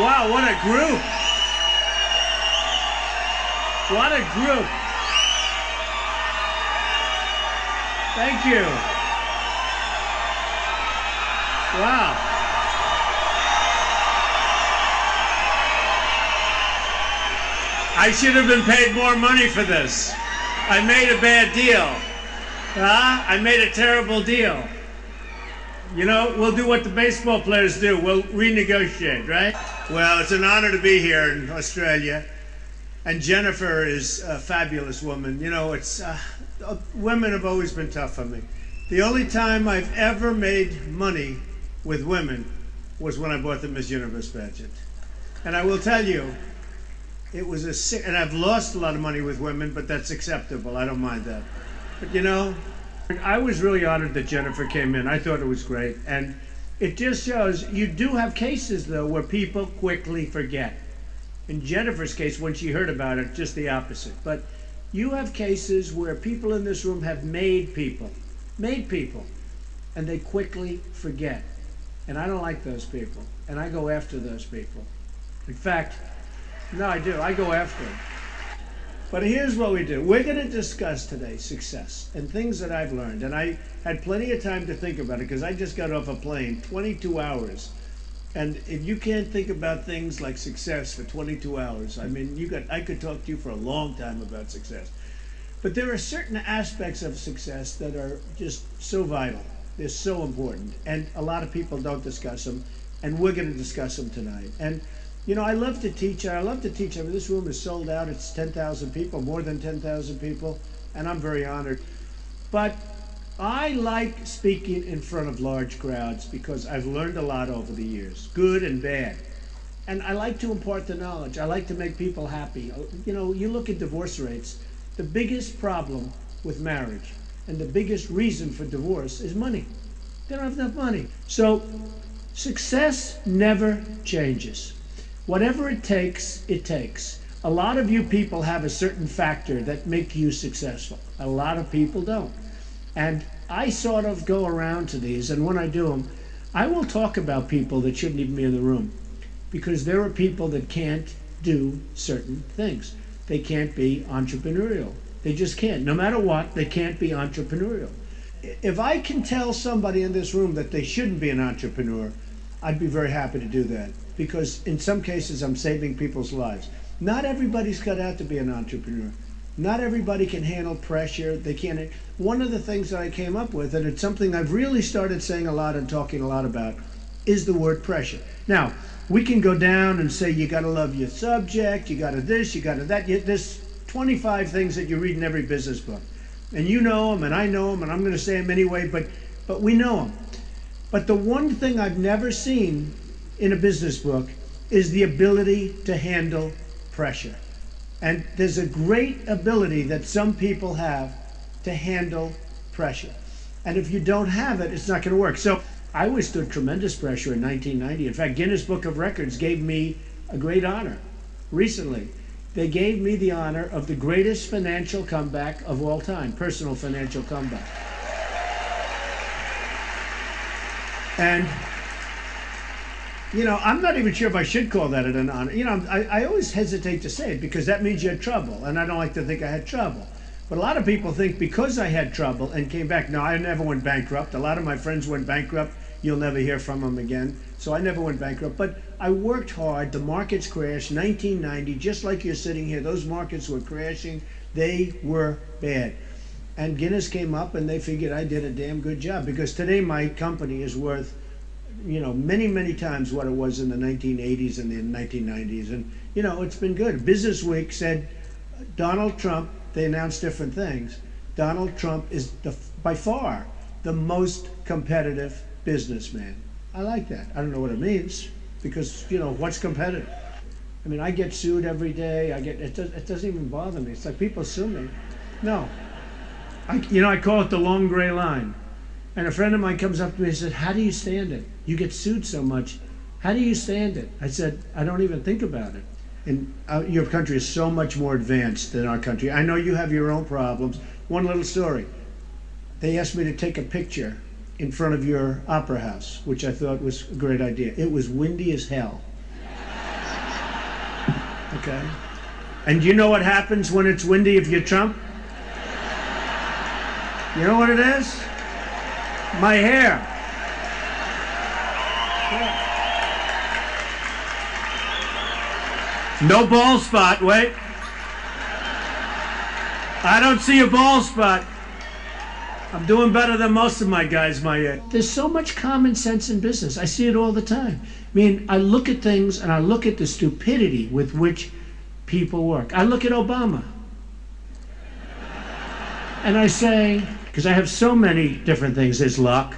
Wow, what a group. What a group. Thank you. Wow. I should have been paid more money for this. I made a bad deal. I made a terrible deal. You know, we'll do what the baseball players do. We'll renegotiate, right? Well, it's an honor to be here in Australia. And Jennifer is a fabulous woman. You know, women have always been tough on me. The only time I've ever made money with women was when I bought the Miss Universe pageant. And I will tell you, it was and I've lost a lot of money with women, but that's acceptable. I don't mind that. But you know, I was really honored that Jennifer came in. I thought it was great. And it just shows you do have cases, though, where people quickly forget. In Jennifer's case, when she heard about it, just the opposite. But you have cases where people in this room have made people, and they quickly forget. And I don't like those people. And I go after those people. In fact, no, I do. I go after them. But here's what we do. We're going to discuss today success and things that I've learned. And I had plenty of time to think about it because I just got off a plane, 22 hours. And if you can't think about things like success for 22 hours, I mean, I could talk to you for a long time about success. But there are certain aspects of success that are just so vital. They're so important. And a lot of people don't discuss them. And we're going to discuss them tonight. And you know, I love to teach. I love to teach. I mean, this room is sold out. It's 10,000 people, more than 10,000 people, and I'm very honored. But I like speaking in front of large crowds because I've learned a lot over the years, good and bad. And I like to impart the knowledge. I like to make people happy. You know, you look at divorce rates, the biggest problem with marriage and the biggest reason for divorce is money. They don't have enough money. So success never changes. Whatever it takes, it takes. A lot of you people have a certain factor that make you successful. A lot of people don't. And I sort of go around to these, and when I do them, I will talk about people that shouldn't even be in the room. Because there are people that can't do certain things. They can't be entrepreneurial. They just can't. No matter what, they can't be entrepreneurial. If I can tell somebody in this room that they shouldn't be an entrepreneur, I'd be very happy to do that. Because in some cases, I'm saving people's lives. Not everybody's cut out to be an entrepreneur. Not everybody can handle pressure. They can't. One of the things that I came up with, and it's something I've really started saying a lot and talking a lot about, is the word pressure. Now, we can go down and say you got to love your subject, you got to this, you got to that. There's 25 things that you read in every business book. And you know them, and I know them, and I'm going to say them anyway, but we know them. But the one thing I've never seen in a business book is the ability to handle pressure. And there's a great ability that some people have to handle pressure. And if you don't have it, it's not going to work. So I withstood tremendous pressure in 1990. In fact, Guinness Book of Records gave me a great honor recently. They gave me the honor of the greatest financial comeback of all time, personal financial comeback. And you know, I'm not even sure if I should call that an honor. You know, I always hesitate to say it because that means you had trouble, and I don't like to think I had trouble. But a lot of people think because I had trouble and came back. No, I never went bankrupt. A lot of my friends went bankrupt. You'll never hear from them again. So I never went bankrupt. But I worked hard. The markets crashed. 1990, just like you're sitting here, those markets were crashing. They were bad. And Guinness came up, and they figured I did a damn good job because today my company is worth, you know, many, many times what it was in the 1980s and the 1990s. And, you know, it's been good. Business Week said Donald Trump, they announced different things. Donald Trump is by far the most competitive businessman. I like that. I don't know what it means because, you know, what's competitive? I mean, I get sued every day. It doesn't even bother me. It's like people sue me. No. I call it the long gray line. And a friend of mine comes up to me and said, how do you stand it? You get sued so much. How do you stand it? I said, I don't even think about it. And your country is so much more advanced than our country. I know you have your own problems. One little story. They asked me to take a picture in front of your opera house, which I thought was a great idea. It was windy as hell. Okay? And you know what happens when it's windy if you're Trump? You know what it is? My hair. No bald spot, wait. I don't see a bald spot. I'm doing better than most of my guys my age. There's so much common sense in business. I see it all the time. I mean, I look at things and I look at the stupidity with which people work. I look at Obama. And I say, because I have so many different things. There's luck.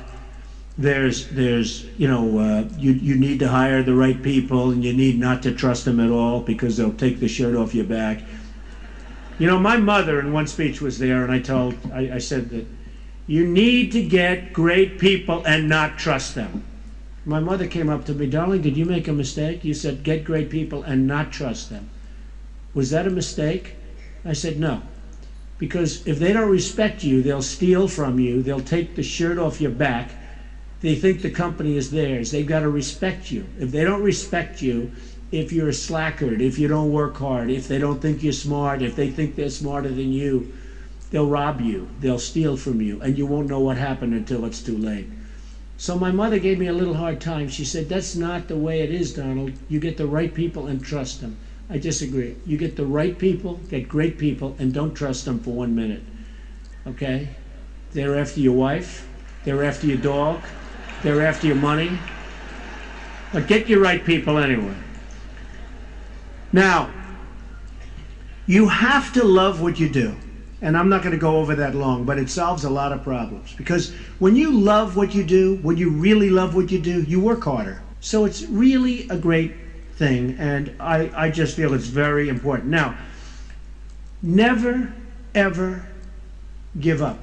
There's you know, you need to hire the right people, and you need not to trust them at all because they'll take the shirt off your back. You know, my mother in one speech was there, and I said that you need to get great people and not trust them. My mother came up to me, darling, did you make a mistake? You said get great people and not trust them. Was that a mistake? I said no. Because if they don't respect you, they'll steal from you, they'll take the shirt off your back, they think the company is theirs. They've got to respect you. If they don't respect you, if you're a slackard, if you don't work hard, if they don't think you're smart, if they think they're smarter than you, they'll rob you, they'll steal from you, and you won't know what happened until it's too late. So my mother gave me a little hard time. She said, that's not the way it is, Donald. You get the right people and trust them. I disagree. You get the right people, get great people, and don't trust them for 1 minute. Okay? They're after your wife. They're after your dog. They're after your money. But get your right people anyway. Now, you have to love what you do. And I'm not going to go over that long, but it solves a lot of problems. Because when you love what you do, when you really love what you do, you work harder. So it's really a great thing, and I just feel it's very important. Now, never, ever give up.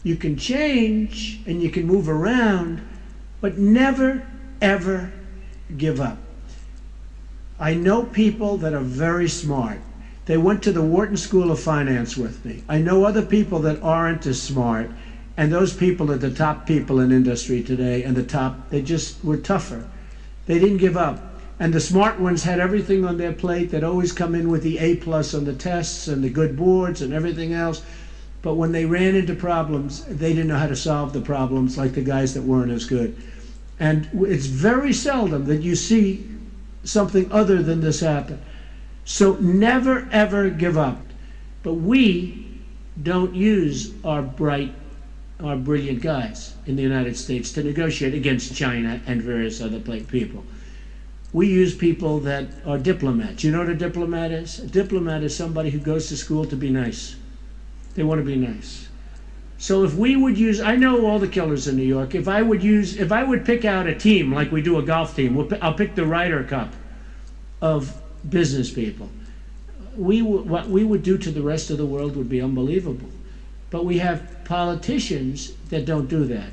You can change and you can move around, but never, ever give up. I know people that are very smart. They went to the Wharton School of Finance with me. I know other people that aren't as smart, and those people are the top people in industry today, and they just were tougher. They didn't give up. And the smart ones had everything on their plate. They'd always come in with the A+ on the tests and the good boards and everything else. But when they ran into problems, they didn't know how to solve the problems like the guys that weren't as good. And it's very seldom that you see something other than this happen. So never, ever give up. But we don't use our brilliant guys in the United States to negotiate against China and various other people. We use people that are diplomats. You know what a diplomat is? A diplomat is somebody who goes to school to be nice. They want to be nice. So if we would use, I know all the killers in New York, if I would pick out a team like we do a golf team, I'll pick the Ryder Cup of business people. What we would do to the rest of the world would be unbelievable. But we have politicians that don't do that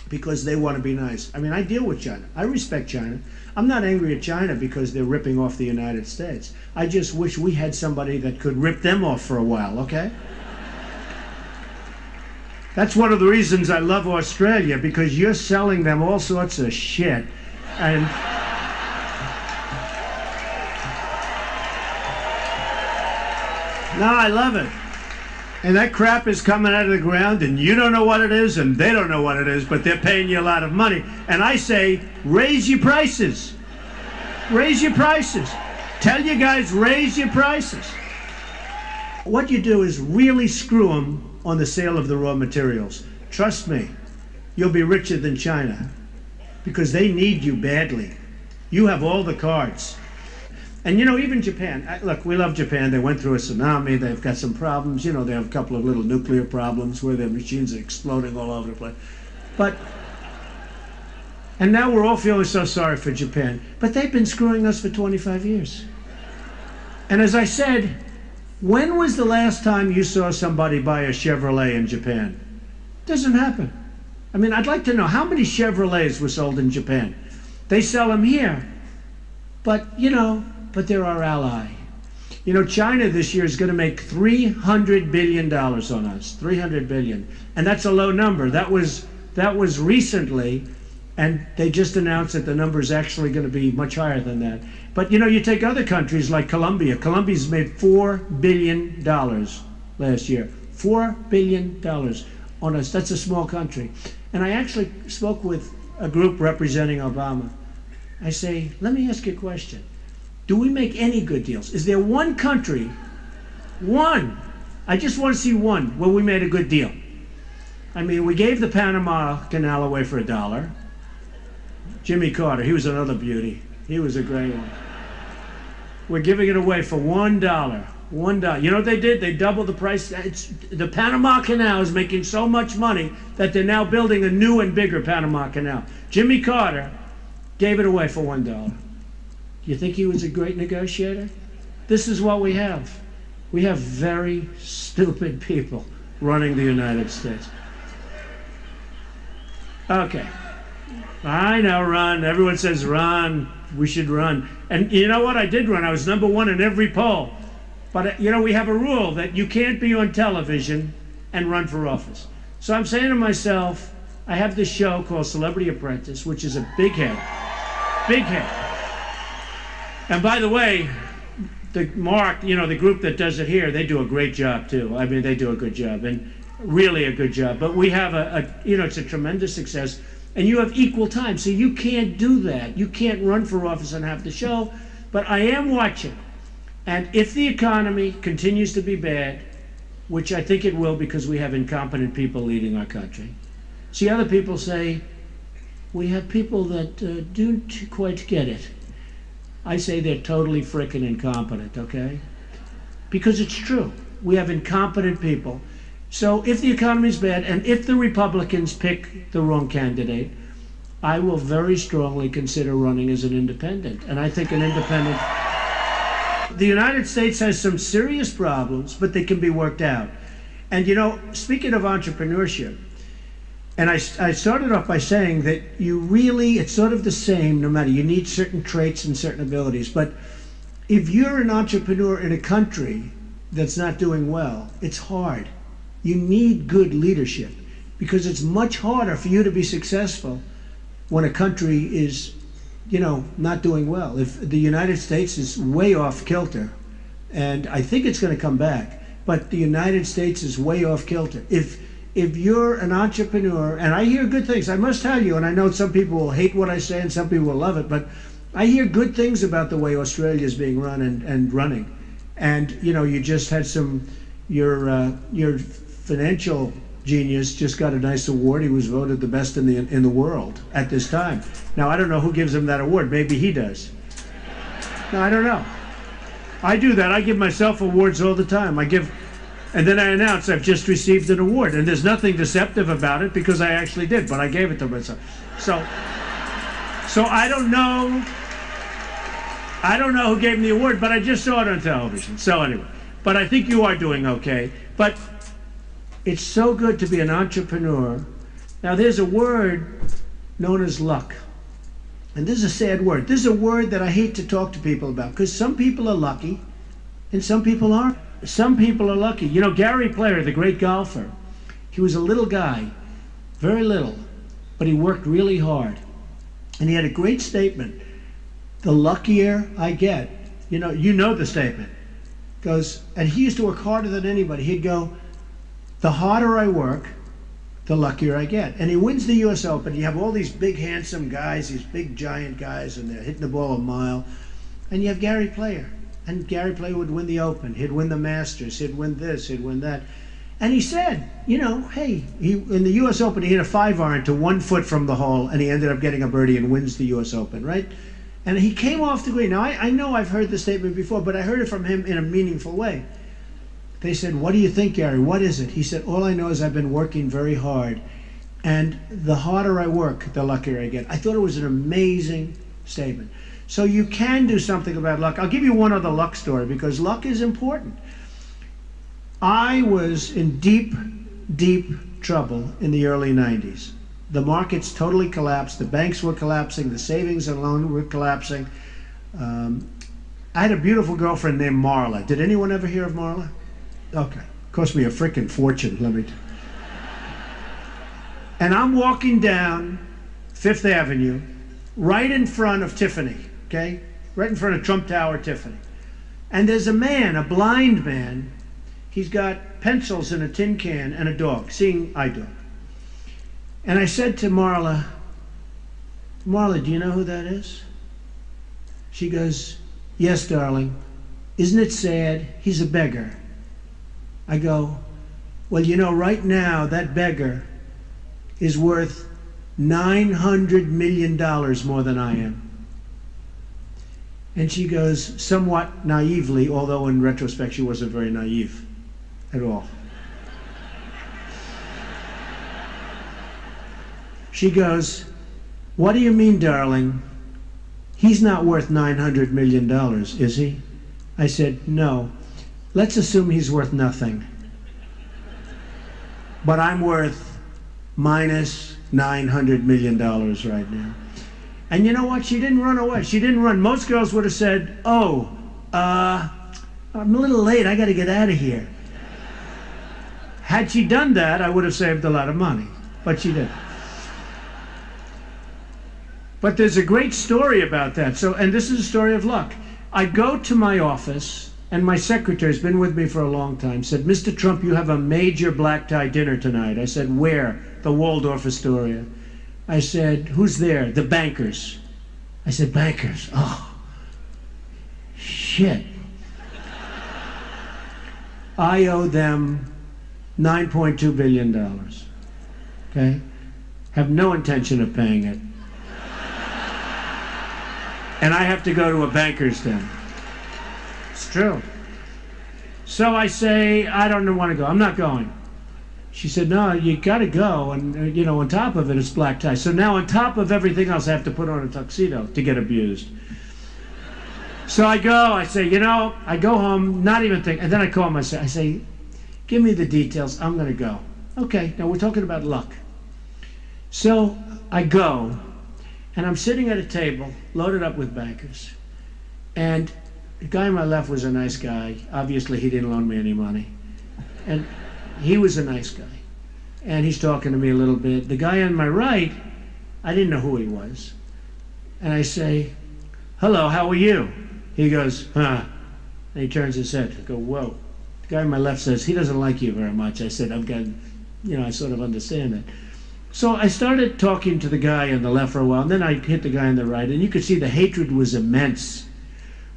because they want to be nice. I mean, I deal with China. I respect China. I'm not angry at China because they're ripping off the United States. I just wish we had somebody that could rip them off for a while, okay? That's one of the reasons I love Australia, because you're selling them all sorts of shit. And no, I love it. And that crap is coming out of the ground, and you don't know what it is, and they don't know what it is, but they're paying you a lot of money. And I say, raise your prices. Raise your prices. Tell you guys, raise your prices. What you do is really screw them on the sale of the raw materials. Trust me, you'll be richer than China, because they need you badly. You have all the cards. And you know, even Japan, look, we love Japan. They went through a tsunami. They've got some problems. You know, they have a couple of little nuclear problems where their machines are exploding all over the place. And now we're all feeling so sorry for Japan. But they've been screwing us for 25 years. And as I said, when was the last time you saw somebody buy a Chevrolet in Japan? It doesn't happen. I mean, I'd like to know how many Chevrolets were sold in Japan. They sell them here. But, you know, but they're our ally. You know, China this year is going to make $300 billion on us, $300 billion. And that's a low number. That was recently, And they just announced that the number is actually going to be much higher than that. But you take other countries like Colombia. Colombia's made $4 billion last year. $4 billion on us. That's a small country. And I actually spoke with a group representing Obama. I say, let me ask you a question. Do we make any good deals? Is there one country, one, I just want to see one, where we made a good deal? I mean, we gave the Panama Canal away for $1. Jimmy Carter, he was another beauty. He was a great one. We're giving it away for $1. $1. You know what they did? They doubled the price. The Panama Canal is making so much money that they're now building a new and bigger Panama Canal. Jimmy Carter gave it away for $1. Do you think he was a great negotiator? This is what we have. We have very stupid people running the United States. Okay. I know, run. Everyone says run. We should run. And you know what? I did run. I was #1 in every poll. But, we have a rule that you can't be on television and run for office. So I'm saying to myself, I have this show called Celebrity Apprentice, which is a big hit. Big hit. And by the way, the group that does it here, they do a great job too. I mean, they do a good job, and really a good job. But we have it's a tremendous success. And you have equal time, so you can't do that. You can't run for office and have the show. But I am watching. And if the economy continues to be bad, which I think it will because we have incompetent people leading our country. See, other people say, we have people that don't quite get it. I say they're totally frickin' incompetent, okay? Because it's true. We have incompetent people. So if the economy's bad, and if the Republicans pick the wrong candidate, I will very strongly consider running as an independent. And I think an independent... The United States has some serious problems, but they can be worked out. And speaking of entrepreneurship, and I started off by saying that it's sort of the same no matter, you need certain traits and certain abilities. But if you're an entrepreneur in a country that's not doing well, it's hard. You need good leadership because it's much harder for you to be successful when a country is, not doing well. If the United States is way off kilter, and I think it's going to come back, but the United States is way off kilter. If you're an entrepreneur, and I hear good things, I must tell you, and I know some people will hate what I say and some people will love it, but I hear good things about the way Australia is being run and running. And you just had your financial genius just got a nice award. He was voted the best in the world at this time. Now I don't know who gives him that award. Maybe he does. No, I don't know. I do that. I give myself awards all the time. And then I announce I've just received an award, and there's nothing deceptive about it because I actually did, but I gave it to myself. So I don't know. I don't know who gave me the award, but I just saw it on television. So anyway, but I think you are doing okay. But it's so good to be an entrepreneur. Now there's a word known as luck. And this is a sad word. This is a word that I hate to talk to people about because some people are lucky and some people aren't. Some people are lucky. Gary Player, the great golfer, he was a little guy, very little, but he worked really hard. And he had a great statement. The luckier I get, you know the statement. Goes, and he used to work harder than anybody. He'd go, the harder I work, the luckier I get. And he wins the US Open. You have all these big, handsome guys, these big, giant guys, and they're hitting the ball a mile. And you have Gary Player. And Gary Player would win the Open. He'd win the Masters. He'd win this. He'd win that. And he said, hey, in the US Open, he hit a 5-iron to 1 foot from the hole, and he ended up getting a birdie and wins the US Open, right? And he came off the green. Now, I know I've heard the statement before, but I heard it from him in a meaningful way. They said, what do you think, Gary? What is it? He said, all I know is I've been working very hard. And the harder I work, the luckier I get. I thought it was an amazing statement. So you can do something about luck. I'll give you one other luck story because luck is important. I was in deep, deep trouble in the early 90s. The markets totally collapsed. The banks were collapsing. The savings and loan were collapsing. I had a beautiful girlfriend named Marla. Did anyone ever hear of Marla? Okay. Cost me a frickin' fortune, let me tell you. And I'm walking down Fifth Avenue, right in front of Tiffany, okay? Right in front of Trump Tower, Tiffany. And there's a man, a blind man. He's got pencils in a tin can and a dog, seeing eye dog. And I said to Marla, Marla, do you know who that is? She goes, yes, darling. Isn't it sad? He's a beggar. I go, well, you know, right now that beggar is worth $900 million more than I am. And she goes, somewhat naively, although in retrospect she wasn't very naive at all. She goes, what do you mean, darling? He's not worth $900 million, is he? I said, no. Let's assume he's worth nothing. But I'm worth minus $900 million right now. And you know what? She didn't run away. She didn't run. Most girls would have said, oh, I'm a little late. I got to get out of here. Had she done that, I would have saved a lot of money. But she didn't. But there's a great story about that. So, and this is a story of luck. I go to my office, and my secretary's been with me for a long time, said, Mr. Trump, you have a major black tie dinner tonight. I said, where? The Waldorf Astoria. I said, who's there? The bankers. I said, bankers? Oh, shit. I owe them $9.2 billion. Okay? Have no intention of paying it. And I have to go to a banker's den. It's true. So I say, I don't want to go. I'm not going. She said, no, you got to go. And, you know, on top of it, it's black tie. So now on top of everything else, I have to put on a tuxedo to get abused. So I go. I say, you know, I go home, not even think. And then I call myself. I say, give me the details. I'm going to go. Okay, now we're talking about luck. So I go. And I'm sitting at a table, loaded up with bankers. And the guy on my left was a nice guy. Obviously, he didn't loan me any money. And he was a nice guy. And he's talking to me a little bit. The guy on my right, I didn't know who he was. And I say, hello, how are you? He goes, huh. And he turns his head. I go, whoa. The guy on my left says, he doesn't like you very much. I said, I've got, you know, I sort of understand that. So I started talking to the guy on the left for a while, and then I hit the guy on the right, and you could see the hatred was immense.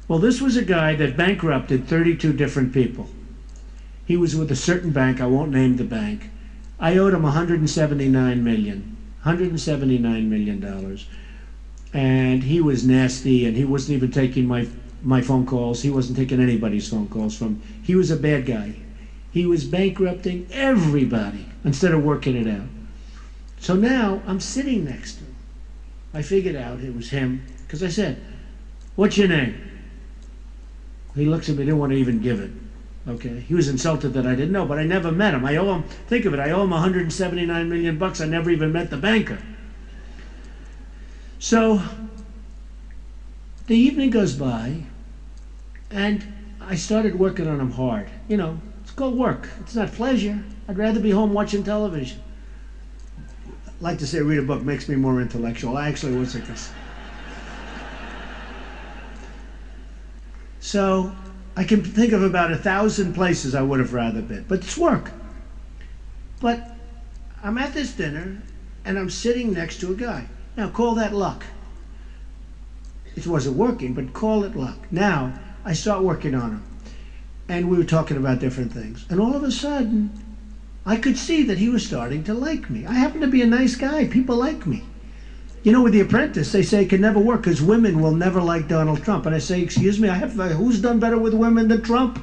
Well, this was a guy that bankrupted 32 different people. He was with a certain bank. I won't name the bank. I owed him $179 million. And he was nasty, and he wasn't even taking my phone calls. He wasn't taking anybody's phone calls from. He was a bad guy. He was bankrupting everybody instead of working it out. So now I'm sitting next to him. I figured out it was him, because I said, what's your name? He looks at me, didn't want to even give it. Okay, he was insulted that I didn't know, but I never met him. I owe him, think of it, I owe him $179 million. I never even met the banker. So the evening goes by, and I started working on him hard. You know, it's called work. It's not pleasure. I'd rather be home watching television. I like to say read a book makes me more intellectual. I actually was like this. So I can think of about 1,000 places I would have rather been, but it's work. But I'm at this dinner, and I'm sitting next to a guy. Now, call that luck. It wasn't working, but call it luck. Now, I start working on him, and we were talking about different things. And all of a sudden, I could see that he was starting to like me. I happen to be a nice guy. People like me. You know, with The Apprentice, they say it can never work because women will never like Donald Trump. And I say, excuse me, who's done better with women than Trump?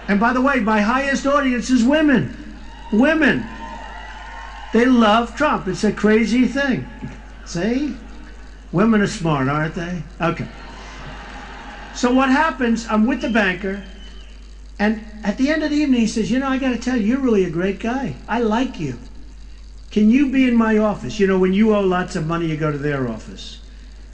And by the way, my highest audience is women. Women. They love Trump. It's a crazy thing. See? Women are smart, aren't they? Okay. So what happens, I'm with the banker, and at the end of the evening, he says, you know, I got to tell you, you're really a great guy. I like you. Can you be in my office? You know, when you owe lots of money, you go to their office.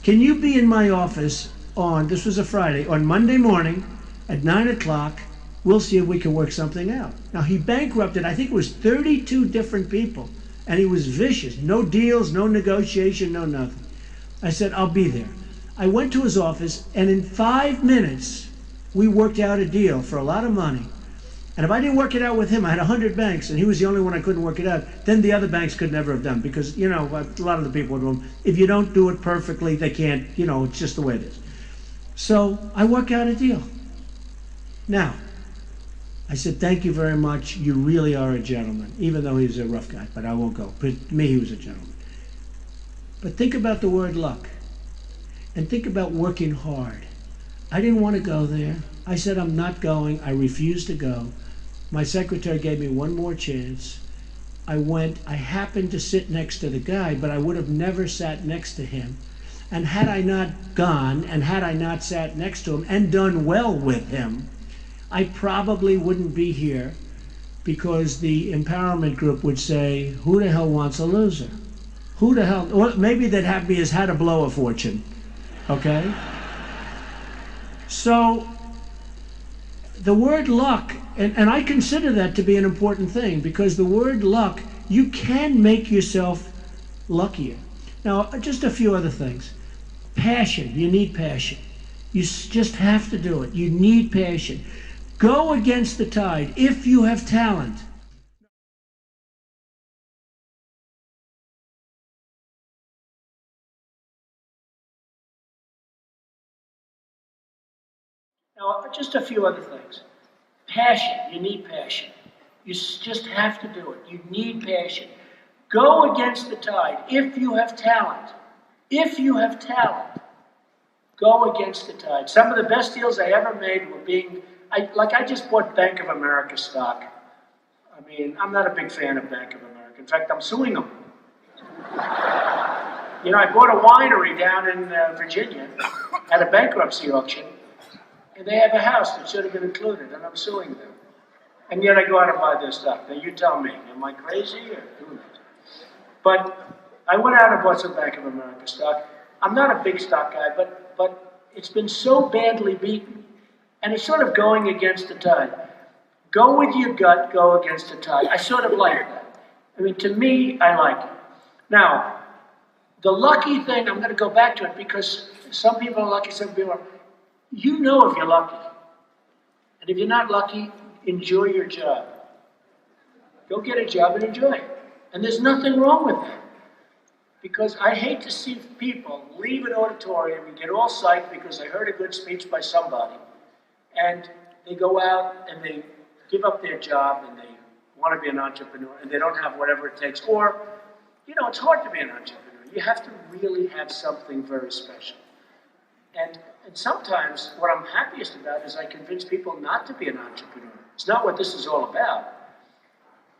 Can you be in my office on, this was a Friday, on Monday morning at 9 o'clock? We'll see if we can work something out. Now, he bankrupted, I think it was 32 different people. And he was vicious. No deals, no negotiation, no nothing. I said, I'll be there. I went to his office, and in 5 minutes, we worked out a deal for a lot of money. And if I didn't work it out with him, I had 100 banks, and he was the only one I couldn't work it out. Then the other banks could never have done, because, you know, a lot of the people in the room, if you don't do it perfectly, they can't, you know, it's just the way it is. So I work out a deal. Now, I said, thank you very much. You really are a gentleman, even though he's a rough guy, but I won't go. But to me, he was a gentleman. But think about the word luck, and think about working hard. I didn't want to go there. I said, I'm not going. I refused to go. My secretary gave me one more chance. I went. I happened to sit next to the guy, but I would have never sat next to him. And had I not gone, and had I not sat next to him and done well with him, I probably wouldn't be here, because the empowerment group would say, who the hell wants a loser? Who the hell? Well, maybe they'd have me as how to blow a fortune, okay? So the word luck, and I consider that to be an important thing, because the word luck, you can make yourself luckier. Now, just a few other things. Passion, you need passion. You just have to do it. You need passion. Go against the tide if you have talent. Now, just a few other things. Passion, you need passion. You just have to do it. You need passion. Go against the tide if you have talent. If you have talent, go against the tide. Some of the best deals I ever made were I just bought Bank of America stock. I mean, I'm not a big fan of Bank of America. In fact, I'm suing them. You know, I bought a winery down in Virginia at a bankruptcy auction, and they have a house that should have been included, and I'm suing them. And yet I go out and buy their stock. Now you tell me, am I crazy or who knows? But I went out and bought some Bank of America stock. I'm not a big stock guy, but it's been so badly beaten, and it's sort of going against the tide. Go with your gut, go against the tide. I sort of like that. I mean, to me, I like it. Now, the lucky thing, I'm going to go back to it, because some people are lucky, some people are. You know if you're lucky. And if you're not lucky, enjoy your job. Go get a job and enjoy it. And there's nothing wrong with that. Because I hate to see people leave an auditorium and get all psyched because they heard a good speech by somebody, and they go out and they give up their job and they want to be an entrepreneur and they don't have whatever it takes. Or, you know, it's hard to be an entrepreneur. You have to really have something very special. And sometimes what I'm happiest about is I convince people not to be an entrepreneur. It's not what this is all about.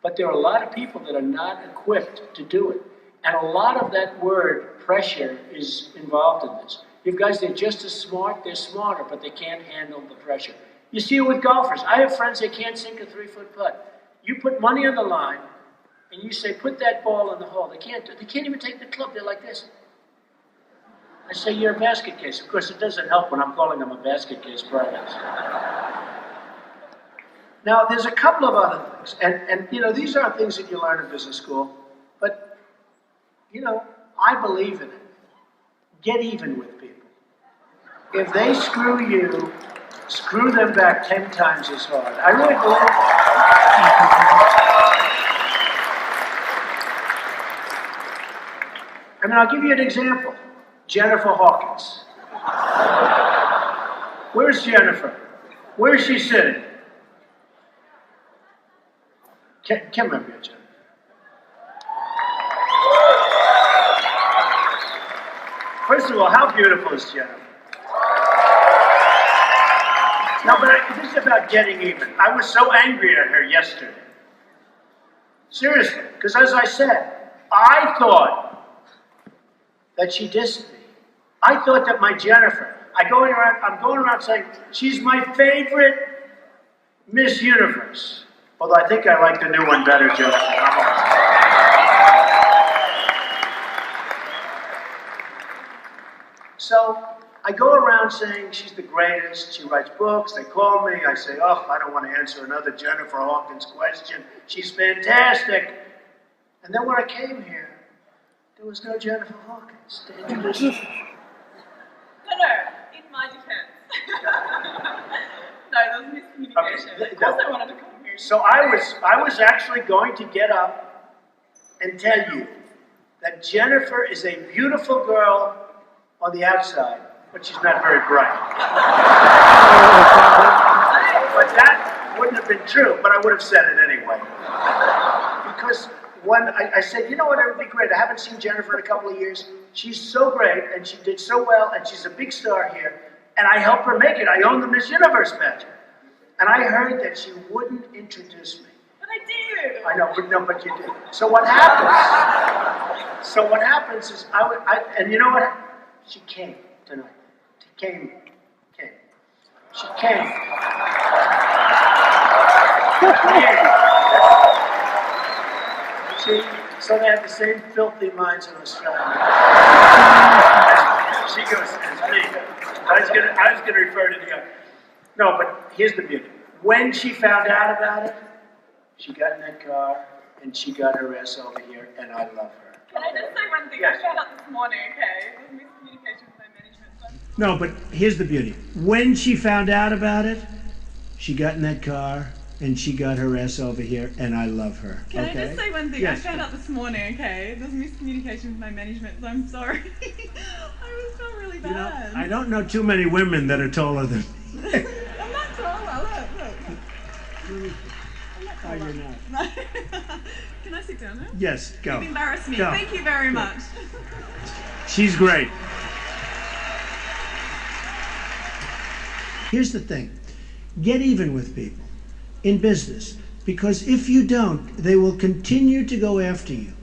But there are a lot of people that are not equipped to do it. And a lot of that word, pressure, is involved in this. You have guys, they're just as smart, they're smarter, but they can't handle the pressure. You see it with golfers. I have friends that can't sink a 3-foot putt. You put money on the line, and you say, put that ball in the hole. They can't even take the club. They're like this. I say, you're a basket case. Of course, it doesn't help when I'm calling them a basket case prize. Now, there's a couple of other things. And you know, these aren't things that you learn in business school. But, you know, I believe in it. Get even with people. If they screw you, screw them back 10 times as hard. I really believe it. I mean, I'll give you an example. Jennifer Hawkins. Where's Jennifer? Where's she sitting? Come up here, Jennifer. First of all, how beautiful is Jennifer? No, but this is about getting even. I was so angry at her yesterday. Seriously, because as I said, I thought that she dissed me. I thought that my Jennifer, I'm going around saying, she's my favorite Miss Universe. Although I think I like the new one better, Jennifer. So I go around saying she's the greatest. She writes books. They call me. I say, oh, I don't want to answer another Jennifer Hawkins question. She's fantastic. And then when I came here, there was no Jennifer Hawkins to introduce me. No, in my defense. No, there was miscommunication. Okay, Of course I wanted to come here. So I was actually going to get up and tell you that Jennifer is a beautiful girl on the outside, but she's not very bright. But that wouldn't have been true, but I would have said it anyway. Because when I said, you know what, it would be great. I haven't seen Jennifer in a couple of years. She's so great, and she did so well, and she's a big star here. And I helped her make it. I own the Miss Universe pageant. And I heard that she wouldn't introduce me. But I did. I know, but you did. So what happens? So what happens is, and you know what? She came tonight. She came. She came. See, so they have the same filthy minds in Australia. She goes, as me. I was gonna refer to the other. No, but here's the beauty. When she found out about it, she got in that car and she got her ass over here, and I love her. Can I just say one thing? Yes. I found out this morning, okay? It was miscommunication with my management. So No, but here's the beauty. When she found out about it, she got in that car and she got her ass over here, and I love her. Can okay? I just say one thing? Yes. I found out this morning, okay? There was miscommunication with my management, so I'm sorry. I felt really You know, bad. I don't know too many women that are taller than me. I'm not taller. Look. I'm not Oh, taller. you're not. No. Can I sit down now? Yes, go. You've embarrassed me. Go. Thank you very much. She's great. Here's the thing. Get even with people in business, because if you don't, they will continue to go after you.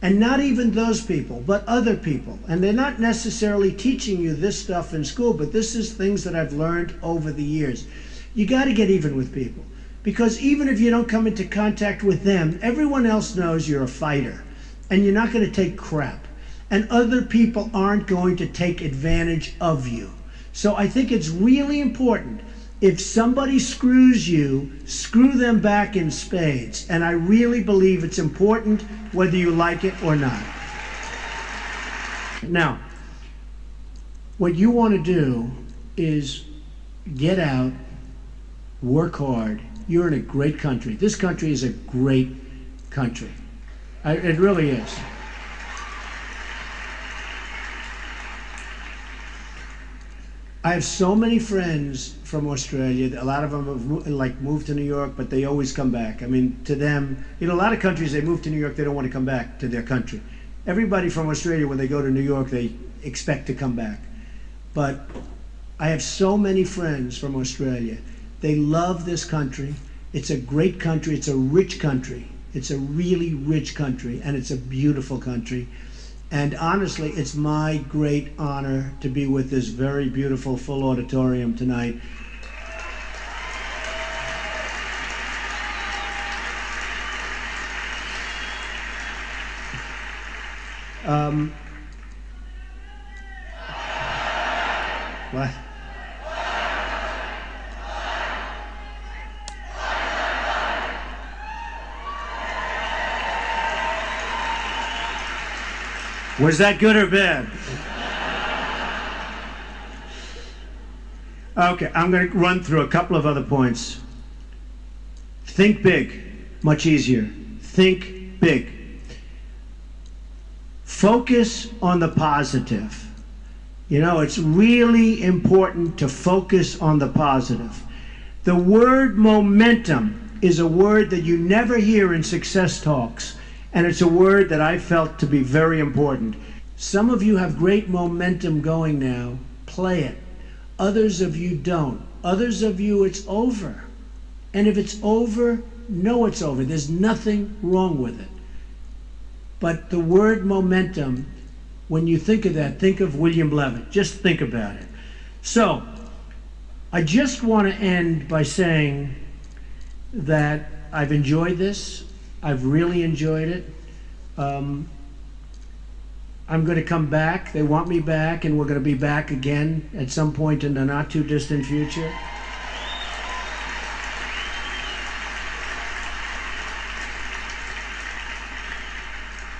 And not even those people, but other people. And they're not necessarily teaching you this stuff in school, but this is things that I've learned over the years. You got to get even with people, because even if you don't come into contact with them, everyone else knows you're a fighter, and you're not going to take crap. And other people aren't going to take advantage of you. So I think it's really important. If somebody screws you, screw them back in spades. And I really believe it's important whether you like it or not. Now, what you want to do is get out, work hard. You're in a great country. This country is a great country. It really is. I have so many friends from Australia. A lot of them have moved to New York, but they always come back. I mean, to them, a lot of countries, they move to New York, they don't want to come back to their country. Everybody from Australia, when they go to New York, they expect to come back. But I have so many friends from Australia. They love this country. It's a great country. It's a rich country. It's a really rich country, and it's a beautiful country. And honestly, it's my great honor to be with this very beautiful full auditorium tonight. What? Was that good or bad? Okay, I'm going to run through a couple of other points. Think big, much easier. Think big. Focus on the positive. You know, it's really important to focus on the positive. The word momentum is a word that you never hear in success talks. And it's a word that I felt to be very important. Some of you have great momentum going now. Play it. Others of you don't. Others of you, it's over. And if it's over, know it's over. There's nothing wrong with it. But the word momentum, when you think of that, think of William Levitt. Just think about it. So, I just want to end by saying that I've enjoyed this. I've really enjoyed it. I'm going to come back. They want me back, and we're going to be back again at some point in the not too distant future.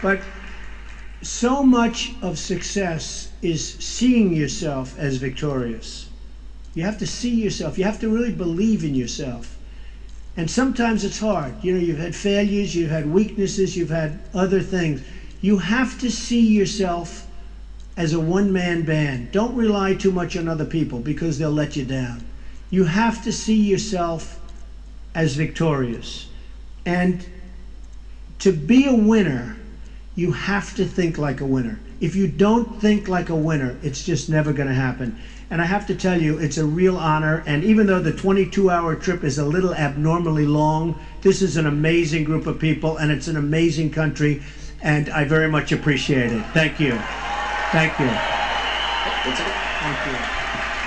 But so much of success is seeing yourself as victorious. You have to see yourself. You have to really believe in yourself. And sometimes it's hard. You know, you've had failures, you've had weaknesses, you've had other things. You have to see yourself as a one-man band. Don't rely too much on other people because they'll let you down. You have to see yourself as victorious. And to be a winner, you have to think like a winner. If you don't think like a winner, it's just never going to happen. And I have to tell you, it's a real honor. And even though the 22-hour trip is a little abnormally long, this is an amazing group of people, and it's an amazing country, and I very much appreciate it. Thank you. Thank you. Thank you.